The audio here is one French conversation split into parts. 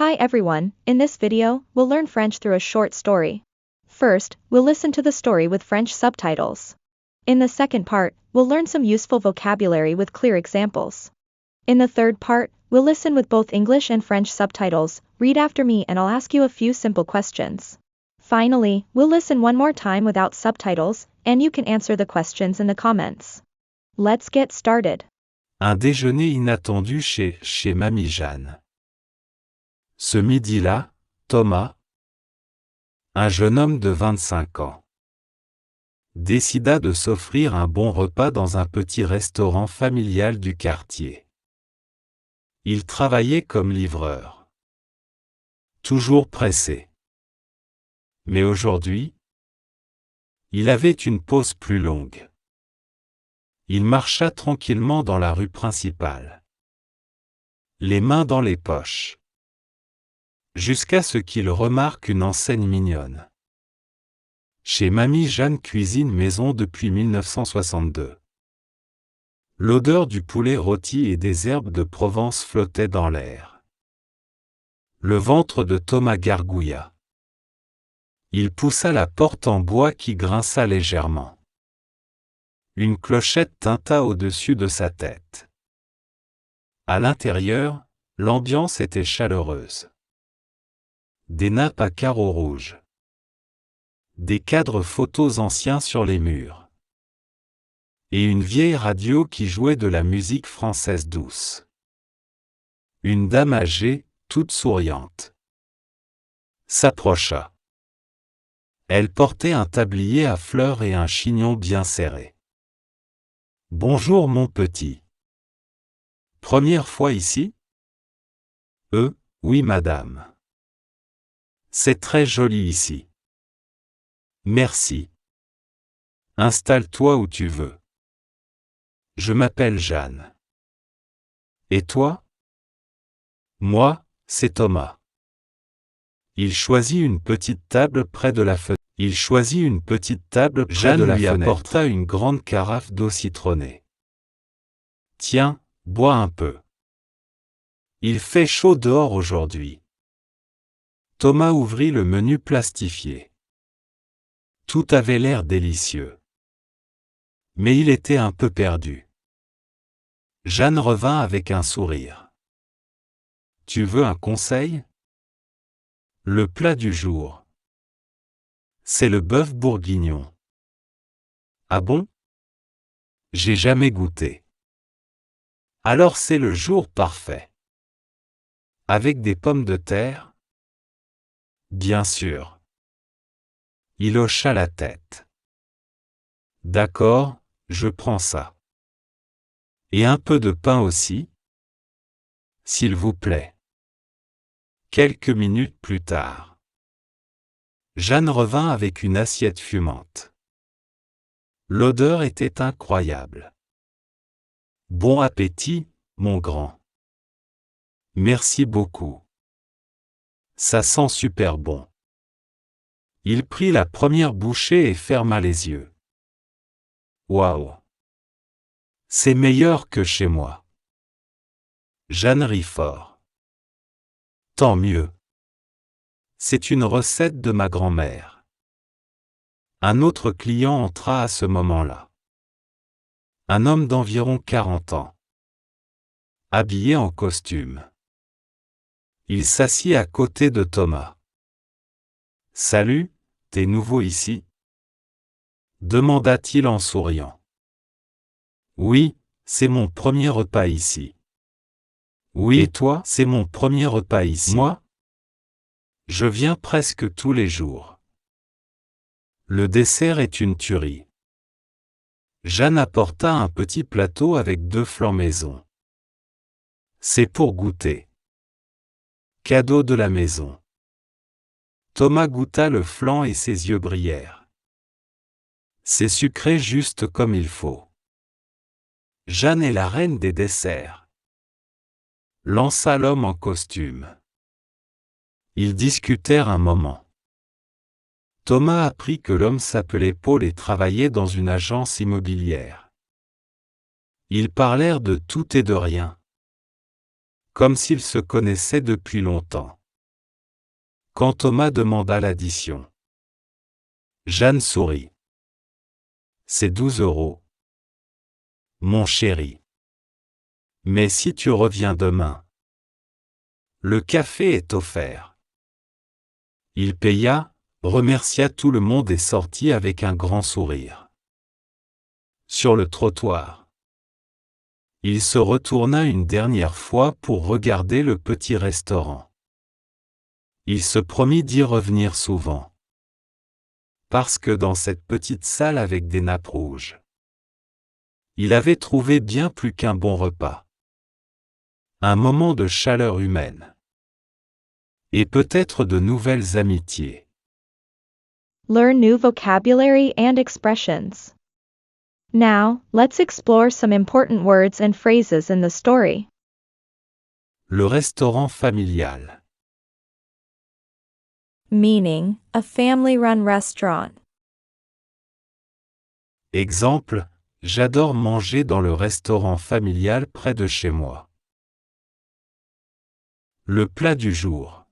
Hi everyone, in this video, we'll learn French through a short story. First, we'll listen to the story with French subtitles. In the second part, we'll learn some useful vocabulary with clear examples. In the third part, we'll listen with both English and French subtitles, read after me and I'll ask you a few simple questions. Finally, we'll listen one more time without subtitles, and you can answer the questions in the comments. Let's get started. Un déjeuner inattendu chez Mamie Jeanne. Ce midi-là, Thomas, un jeune homme de 25 ans, décida de s'offrir un bon repas dans un petit restaurant familial du quartier. Il travaillait comme livreur. Toujours pressé. Mais aujourd'hui, il avait une pause plus longue. Il marcha tranquillement dans la rue principale, les mains dans les poches, jusqu'à ce qu'il remarque une enseigne mignonne. Chez Mamie Jeanne cuisine maison depuis 1962. L'odeur du poulet rôti et des herbes de Provence flottait dans l'air. Le ventre de Thomas gargouilla. Il poussa la porte en bois qui grinça légèrement. Une clochette tinta au-dessus de sa tête. À l'intérieur, l'ambiance était chaleureuse. Des nappes à carreaux rouges. Des cadres photos anciens sur les murs. Et une vieille radio qui jouait de la musique française douce. Une dame âgée, toute souriante, s'approcha. Elle portait un tablier à fleurs et un chignon bien serré. « Bonjour mon petit. Première fois ici ? » Oui madame. C'est très joli ici. Merci. Installe-toi où tu veux. Je m'appelle Jeanne. Et toi ? Moi, c'est Thomas. Il choisit une petite table près de la fenêtre. Jeanne lui apporta une grande carafe d'eau citronnée. Tiens, bois un peu. Il fait chaud dehors aujourd'hui. Thomas ouvrit le menu plastifié. Tout avait l'air délicieux. Mais il était un peu perdu. Jeanne revint avec un sourire. Tu veux un conseil ? Le plat du jour. C'est le bœuf bourguignon. Ah bon ? J'ai jamais goûté. Alors c'est le jour parfait. Avec des pommes de terre ? Bien sûr. Il hocha la tête. D'accord, je prends ça. Et un peu de pain aussi ? S'il vous plaît. Quelques minutes plus tard, Jeanne revint avec une assiette fumante. L'odeur était incroyable. Bon appétit, mon grand. Merci beaucoup. Ça sent super bon. Il prit la première bouchée et ferma les yeux. Waouh! C'est meilleur que chez moi. Jeanne rit fort. Tant mieux. C'est une recette de ma grand-mère. Un autre client entra à ce moment-là. Un homme d'environ 40 ans. Habillé en costume. Il s'assit à côté de Thomas. « Salut, t'es nouveau ici ? » demanda-t-il en souriant. « Oui, c'est mon premier repas ici. »« Oui, et toi, c'est mon premier repas ici. »« Moi ? Je viens presque tous les jours. » Le dessert est une tuerie. Jeanne apporta un petit plateau avec 2 flancs maison. C'est pour goûter. Cadeau de la maison. Thomas goûta le flan et ses yeux brillèrent. C'est sucré juste comme il faut. Jeanne est la reine des desserts. Lança l'homme en costume. Ils discutèrent un moment. Thomas apprit que l'homme s'appelait Paul et travaillait dans une agence immobilière. Ils parlèrent de tout et de rien. Comme s'ils se connaissaient depuis longtemps. quand Thomas demanda l'addition. Jeanne sourit. C'est 12 €. Mon chéri. Mais si tu reviens demain. Le café est offert. Il paya, remercia tout le monde et sortit avec un grand sourire. Sur le trottoir. Il se retourna une dernière fois pour regarder le petit restaurant. Il se promit d'y revenir souvent. Parce que dans cette petite salle avec des nappes rouges, il avait trouvé bien plus qu'un bon repas. Un moment de chaleur humaine. Et peut-être de nouvelles amitiés. Learn new vocabulary and expressions. Now, let's explore some important words and phrases in the story. Le restaurant familial. Meaning, a family-run restaurant. Exemple, j'adore manger dans le restaurant familial près de chez moi. Le plat du jour.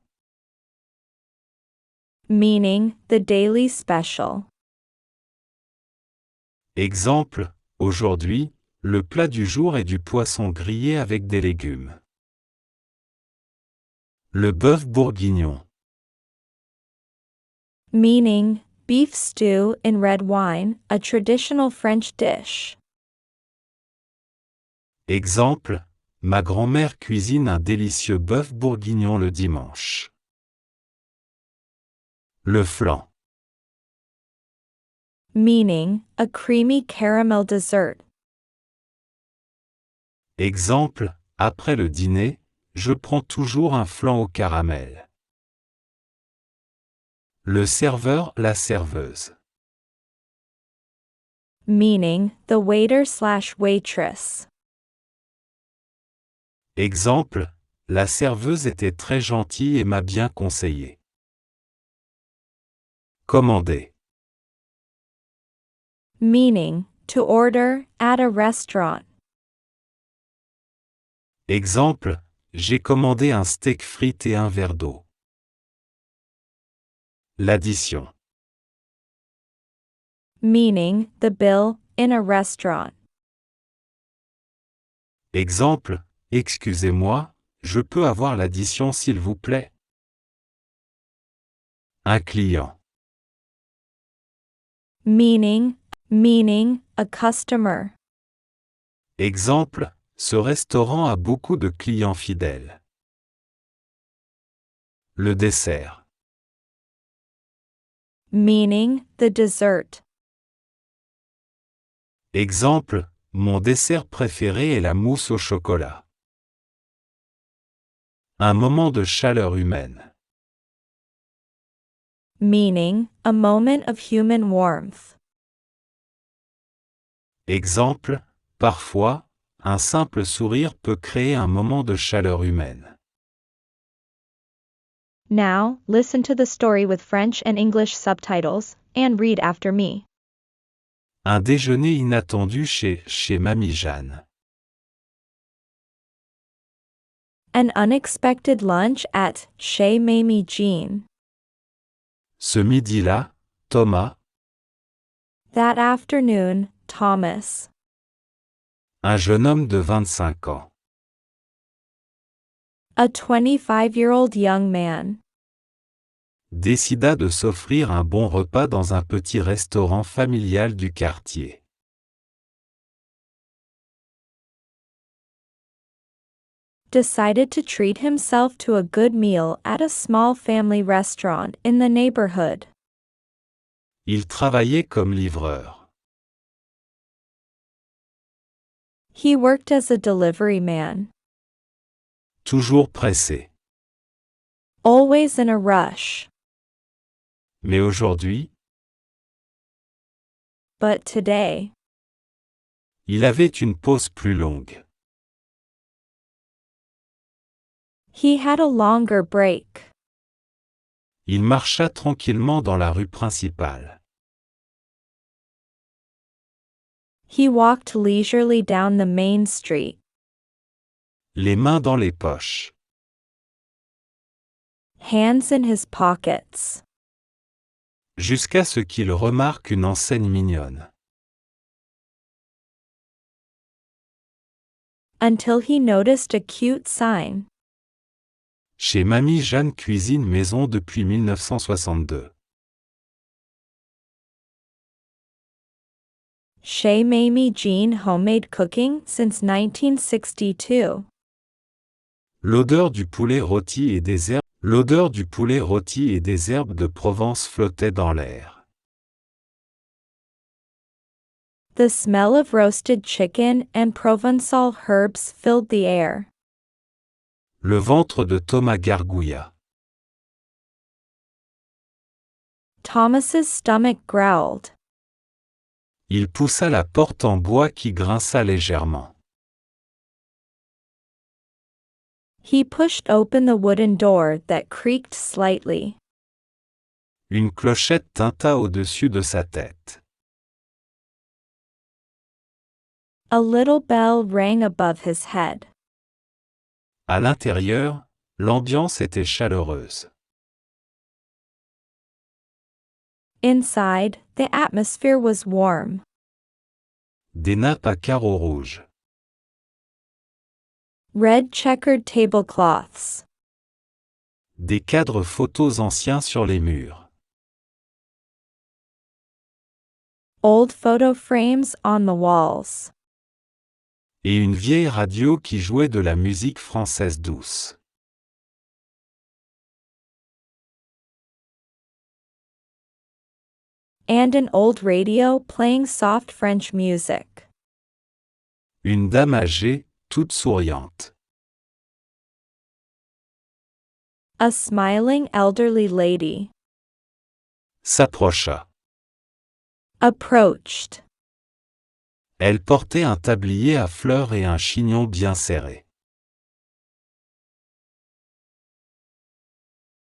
Meaning, the daily special. Exemple, aujourd'hui, le plat du jour est du poisson grillé avec des légumes. Le bœuf bourguignon. Meaning, beef stew in red wine, a traditional French dish. Exemple, ma grand-mère cuisine un délicieux bœuf bourguignon le dimanche. Le flan. Meaning, a creamy caramel dessert. Exemple, après le dîner, je prends toujours un flan au caramel. Le serveur, la serveuse. Meaning, the waiter/waitress. Exemple, la serveuse était très gentille et m'a bien conseillé. Commander. Meaning, to order, at a restaurant. Exemple, j'ai commandé un steak frites et un verre d'eau. L'addition. Meaning, the bill, in a restaurant. Exemple, excusez-moi, je peux avoir l'addition s'il vous plaît? Un client. Meaning, a customer. Exemple, ce restaurant a beaucoup de clients fidèles. Le dessert. Meaning, the dessert. Exemple, mon dessert préféré est la mousse au chocolat. Un moment de chaleur humaine. Meaning, a moment of human warmth. Exemple, parfois, un simple sourire peut créer un moment de chaleur humaine. Now, listen to the story with French and English subtitles, and read after me. Un déjeuner inattendu chez Mamie Jeanne. An unexpected lunch at chez Mamie Jean. Ce midi-là, Thomas, That afternoon, Thomas. un jeune homme de 25 ans, A 25-year-old young man. décida de s'offrir un bon repas dans un petit restaurant familial du quartier. Decided to treat himself to a good meal at a small family restaurant in the neighborhood. Il travaillait comme livreur. He worked as a delivery man. Toujours pressé. Always in a rush. Mais aujourd'hui, But today, il avait une pause plus longue. he had a longer break. Il marcha tranquillement dans la rue principale. He walked leisurely down the main street. Les mains dans les poches. Hands in his pockets. Jusqu'à ce qu'il remarque une enseigne mignonne. Until he noticed a cute sign. Chez Mamie Jeanne cuisine maison depuis 1962. Chez Mamie Jean homemade cooking since 1962. L'odeur du poulet rôti et des herbes. L'odeur du poulet rôti et des herbes de Provence flottait dans l'air. The smell of roasted chicken and Provençal herbs filled the air. Le ventre de Thomas gargouilla. Thomas's stomach growled. Il poussa la porte en bois qui grinça légèrement. He pushed open the wooden door that creaked slightly. Une clochette tinta au-dessus de sa tête. A little bell rang above his head. À l'intérieur, l'ambiance était chaleureuse. Inside, the atmosphere was warm. Des nappes à carreaux rouges. Red checkered tablecloths. Des cadres photos anciens sur les murs. Old photo frames on the walls. Et une vieille radio qui jouait de la musique française douce. And an old radio playing soft French music. Une dame âgée, toute souriante. A smiling elderly lady. S'approcha. Approached. Elle portait un tablier à fleurs et un chignon bien serré.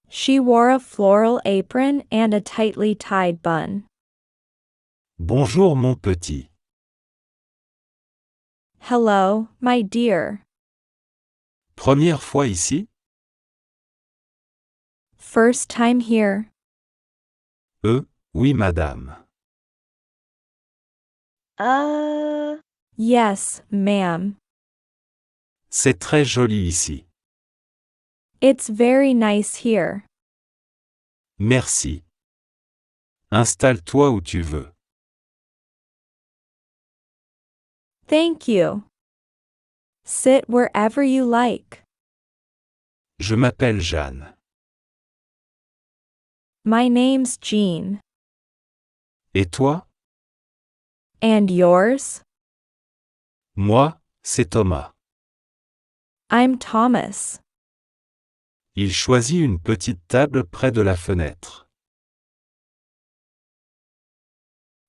She wore a floral apron and a tightly tied bun. Bonjour mon petit. Hello, my dear. Première fois ici? First time here. Oui madame. Yes, ma'am. C'est très joli ici. It's very nice here. Merci. Installe-toi où tu veux. Thank you. Sit wherever you like. Je m'appelle Jeanne. My name's Jean. Et toi? And yours? Moi, c'est Thomas. I'm Thomas. Il choisit une petite table près de la fenêtre.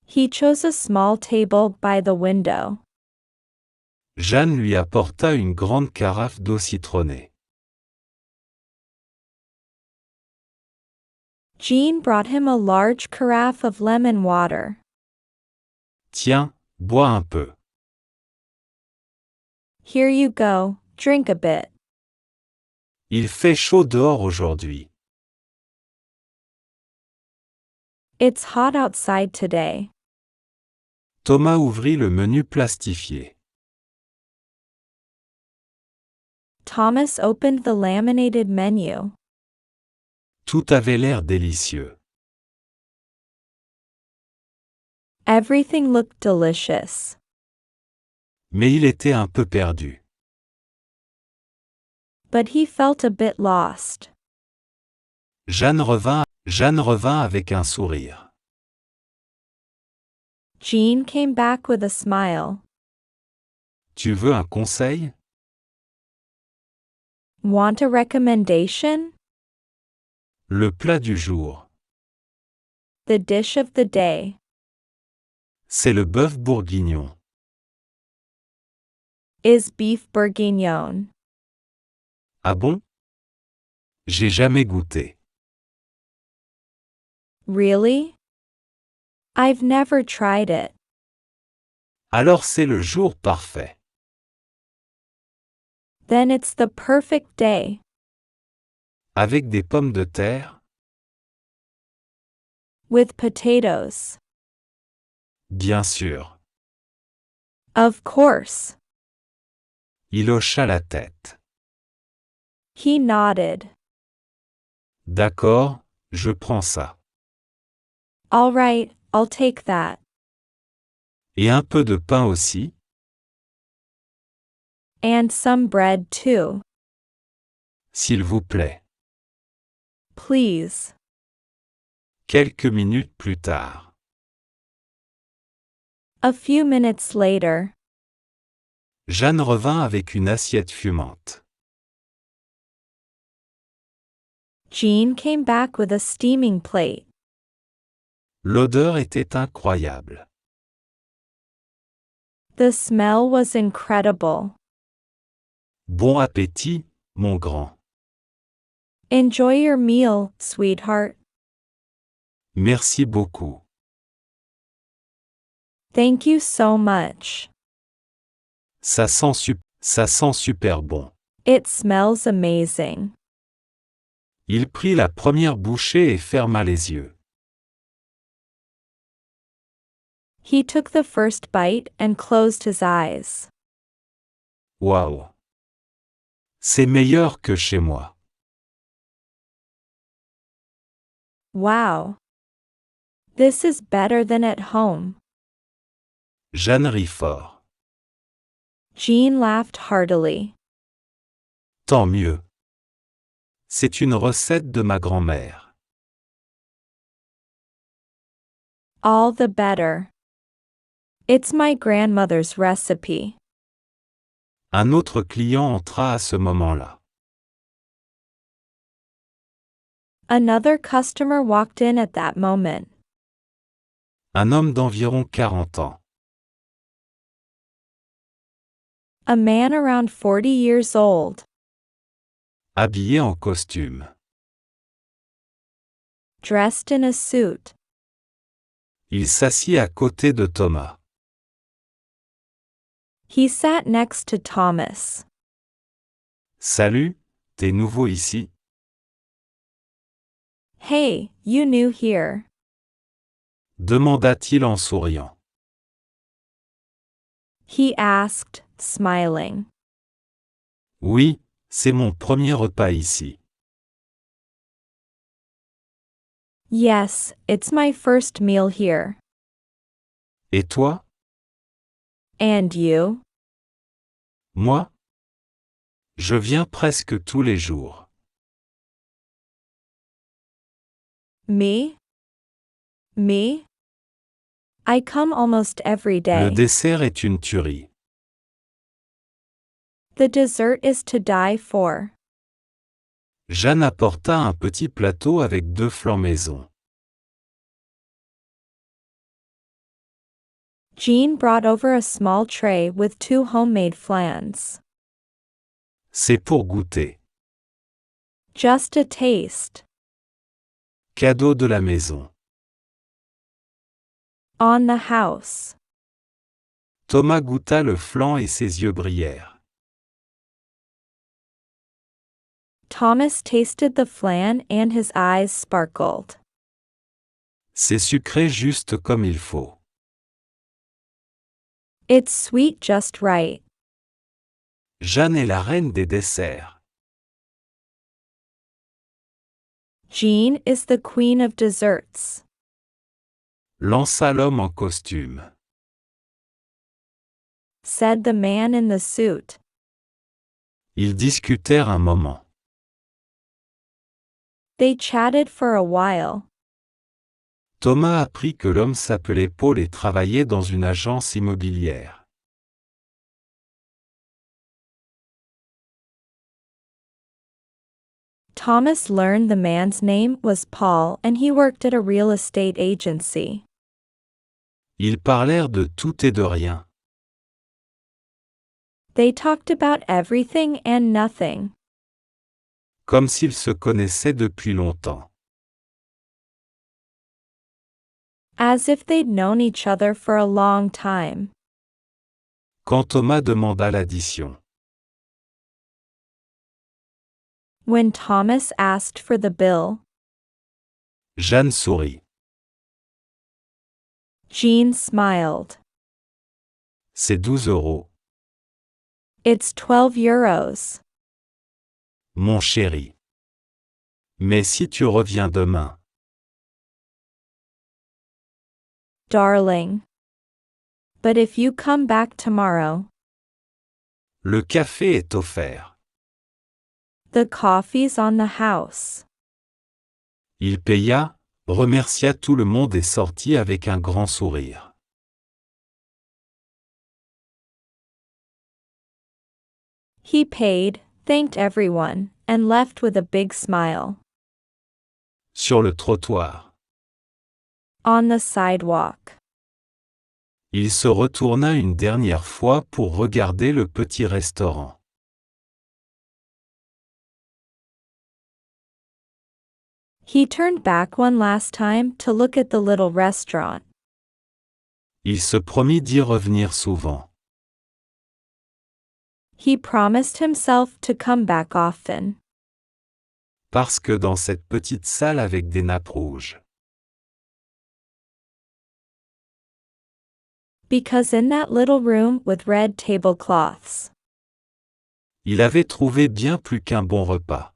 He chose a small table by the window. Jeanne lui apporta une grande carafe d'eau citronnée. Jean brought him a large carafe of lemon water. Tiens, bois un peu. Here you go, drink a bit. Il fait chaud dehors aujourd'hui. It's hot outside today. Thomas ouvrit le menu plastifié. Thomas opened the laminated menu. Tout avait l'air délicieux. Everything looked delicious. Mais il était un peu perdu. But he felt a bit lost. Jeanne revint avec un sourire. Jean came back with a smile. Tu veux un conseil? Want a recommendation? Le plat du jour. The dish of the day. C'est le bœuf bourguignon. Is beef bourguignon. Ah bon? J'ai jamais goûté. Really? I've never tried it. Alors c'est le jour parfait. Then it's the perfect day. Avec des pommes de terre? With potatoes. Bien sûr. Of course. Il hocha la tête. He nodded. D'accord, je prends ça. All right, I'll take that. Et un peu de pain aussi? And some bread too. S'il vous plaît. Please. Quelques minutes plus tard. A few minutes later. Jeanne revint avec une assiette fumante. Jean came back with a steaming plate. L'odeur était incroyable. The smell was incredible. Bon appétit, mon grand. Enjoy your meal, sweetheart. Merci beaucoup. Thank you so much. Ça sent super bon. It smells amazing. Il prit la première bouchée et ferma les yeux. He took the first bite and closed his eyes. Waouh! C'est meilleur que chez moi. Wow. This is better than at home. Jeanne rit fort. Jean laughed heartily. Tant mieux. C'est une recette de ma grand-mère. All the better. It's my grandmother's recipe. Un autre client entra à ce moment-là. Another customer walked in at that moment. Un homme d'environ 40 ans. A man around 40 years old. Habillé en costume. Dressed in a suit. Il s'assit à côté de Thomas. He sat next to Thomas. Salut, t'es nouveau ici? Hey, you new here? Demanda-t-il en souriant. He asked, smiling. Oui, c'est mon premier repas ici. Yes, it's my first meal here. Et toi? And you? Moi? Je viens presque tous les jours. Me? Me? I come almost every Le day. dessert est une tuerie. The dessert is to die for. Jeanne apporta un petit plateau avec 2 flancs maison. Jean brought over a small tray with 2 homemade flans. C'est pour goûter. Just a taste. Cadeau de la maison. On the house. Thomas goûta le flan et ses yeux brillèrent. Thomas tasted the flan and his eyes sparkled. C'est sucré juste comme il faut. It's sweet just right. Jeanne est la reine des desserts. Jean is the queen of desserts. Lança l'homme en costume. Said the man in the suit. Ils discutèrent un moment. They chatted for a while. Thomas apprit que l'homme s'appelait Paul et travaillait dans une agence immobilière. Thomas learned the man's name was Paul and he worked at a real estate agency. Ils parlèrent de tout et de rien. They talked about everything and nothing. Comme s'ils se connaissaient depuis longtemps. As if they'd known each other for a long time. Quand Thomas demanda l'addition. When Thomas asked for the bill, Jeanne sourit. Jean smiled. C'est 12 euros. It's 12 euros. Mon chéri. Mais si tu reviens demain. Darling. But if you come back tomorrow, Le café est offert. the coffee's on the house. Il paya, remercia tout le monde et sortit avec un grand sourire. He paid, thanked everyone, and left with a big smile. Sur le trottoir. On the sidewalk. Il se retourna une dernière fois pour regarder le petit restaurant. He turned back one last time to look at the little restaurant. Il se promit d'y revenir souvent. He promised himself to come back often. Parce que dans cette petite salle avec des nappes rouges, Because in that little room with red tablecloths, il avait trouvé bien plus qu'un bon repas.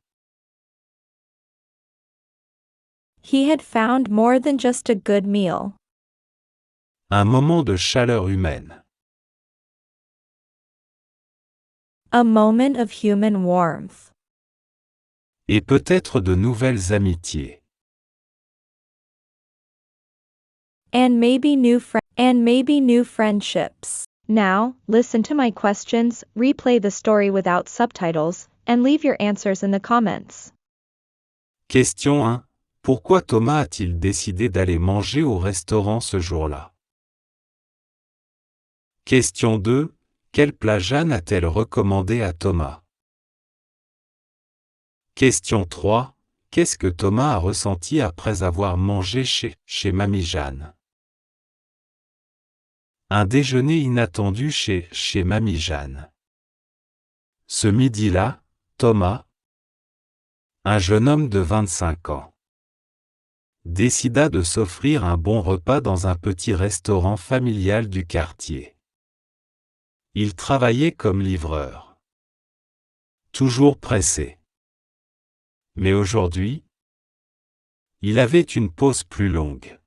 he had found more than just a good meal. Un moment de chaleur humaine. A moment of human warmth. Et peut-être de nouvelles amitiés. And maybe new friendships. Now, listen to my questions, replay the story without subtitles, and leave your answers in the comments. Question 1. Pourquoi Thomas a-t-il décidé d'aller manger au restaurant ce jour-là? Question 2. Quel plat Jeanne a-t-elle recommandé à Thomas? Question 3. Qu'est-ce que Thomas a ressenti après avoir mangé chez Mamie Jeanne? Un déjeuner inattendu chez Mamie Jeanne. Ce midi-là, Thomas, un jeune homme de 25 ans, décida de s'offrir un bon repas dans un petit restaurant familial du quartier. Il travaillait comme livreur. Toujours pressé. Mais aujourd'hui, il avait une pause plus longue.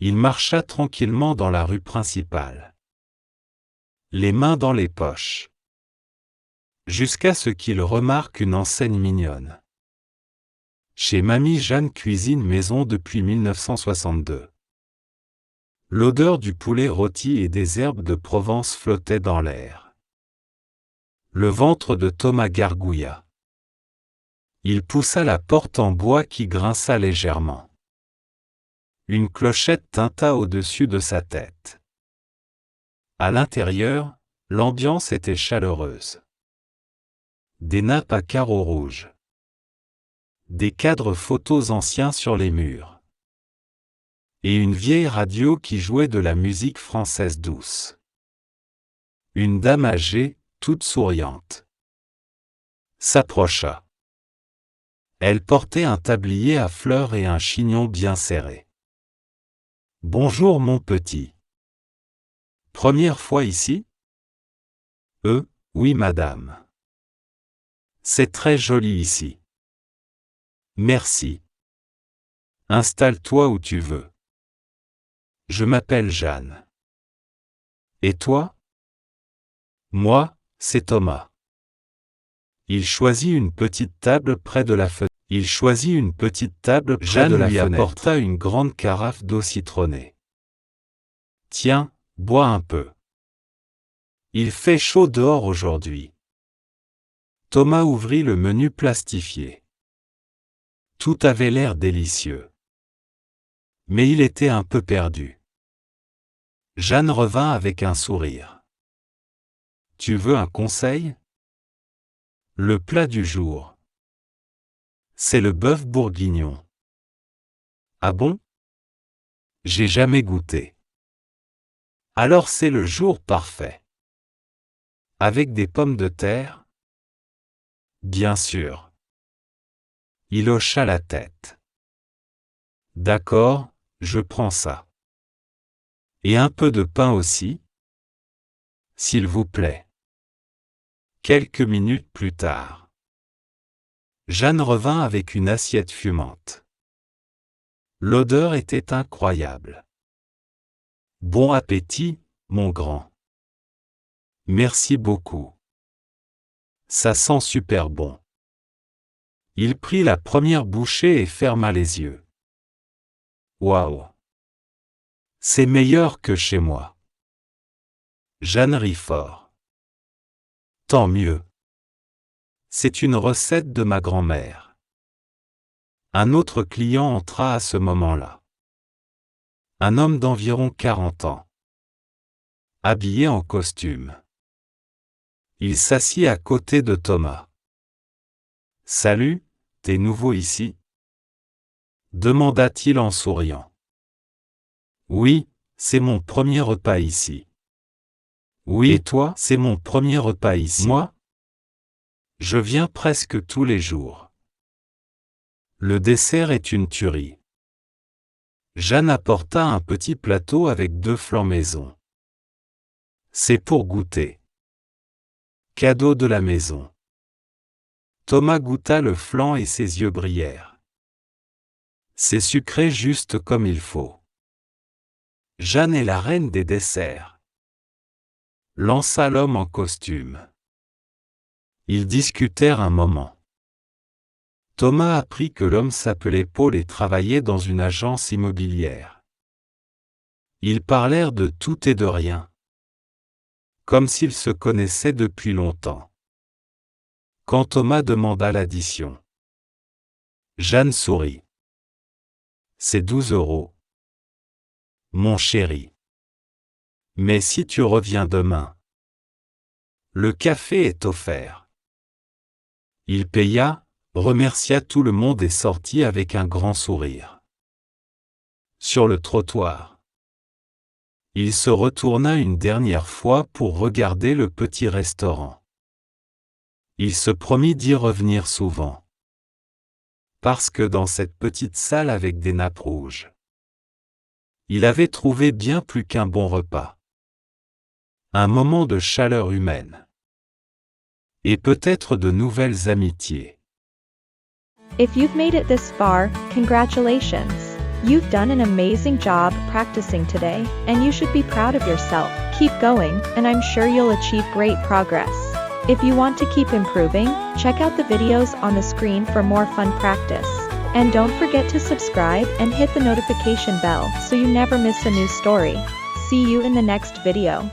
Il marcha tranquillement dans la rue principale, les mains dans les poches, jusqu'à ce qu'il remarque une enseigne mignonne. Chez Mamie Jeanne cuisine maison depuis 1962. L'odeur du poulet rôti et des herbes de Provence flottait dans l'air. Le ventre de Thomas gargouilla. Il poussa la porte en bois qui grinça légèrement. Une clochette tinta au-dessus de sa tête. À l'intérieur, l'ambiance était chaleureuse. Des nappes à carreaux rouges. Des cadres photos anciens sur les murs. Et une vieille radio qui jouait de la musique française douce. Une dame âgée, toute souriante, s'approcha. Elle portait un tablier à fleurs et un chignon bien serré. Bonjour mon petit. Première fois ici? Oui madame. C'est très joli ici. Merci. Installe-toi où tu veux. Je m'appelle Jeanne. Et toi? Moi, c'est Thomas. Il choisit une petite table près de la fenêtre. Jeanne lui apporta une grande carafe d'eau citronnée. Tiens, bois un peu. Il fait chaud dehors aujourd'hui. Thomas ouvrit le menu plastifié. Tout avait l'air délicieux. Mais il était un peu perdu. Jeanne revint avec un sourire. Tu veux un conseil? Le plat du jour. C'est le bœuf bourguignon. Ah bon? J'ai jamais goûté. Alors c'est le jour parfait. Avec des pommes de terre? Bien sûr. Il hocha la tête. D'accord, je prends ça. Et un peu de pain aussi? S'il vous plaît. Quelques minutes plus tard, Jeanne revint avec une assiette fumante. L'odeur était incroyable. Bon appétit, mon grand. Merci beaucoup. Ça sent super bon. Il prit la première bouchée et ferma les yeux. Waouh! C'est meilleur que chez moi. Jeanne rit fort. Tant mieux. C'est une recette de ma grand-mère. Un autre client entra à ce moment-là. Un homme d'environ 40 ans. Habillé en costume. Il s'assit à côté de Thomas. « Salut, t'es nouveau ici ?» demanda-t-il en souriant. « Oui, c'est mon premier repas ici. »« Oui, et toi, c'est mon premier repas ici. »« Moi ? Je viens presque tous les jours. » Le dessert est une tuerie. Jeanne apporta un petit plateau avec 2 flancs maison. C'est pour goûter. Cadeau de la maison. Thomas goûta le flan et ses yeux brillèrent. C'est sucré juste comme il faut. Jeanne est la reine des desserts. Lança l'homme en costume. Ils discutèrent un moment. Thomas apprit que l'homme s'appelait Paul et travaillait dans une agence immobilière. Ils parlèrent de tout et de rien. Comme s'ils se connaissaient depuis longtemps. Quand Thomas demanda l'addition, Jeanne sourit. C'est 12 €. Mon chéri. Mais si tu reviens demain, le café est offert. Il paya, remercia tout le monde et sortit avec un grand sourire. Sur le trottoir, il se retourna une dernière fois pour regarder le petit restaurant. Il se promit d'y revenir souvent. Parce que dans cette petite salle avec des nappes rouges, il avait trouvé bien plus qu'un bon repas. Un moment de chaleur humaine. Et peut-être de nouvelles amitiés. If you've made it this far, congratulations. You've done an amazing job practicing today, and you should be proud of yourself. Keep going, and I'm sure you'll achieve great progress. If you want to keep improving, check out the videos on the screen for more fun practice. And don't forget to subscribe and hit the notification bell so you never miss a new story. See you in the next video.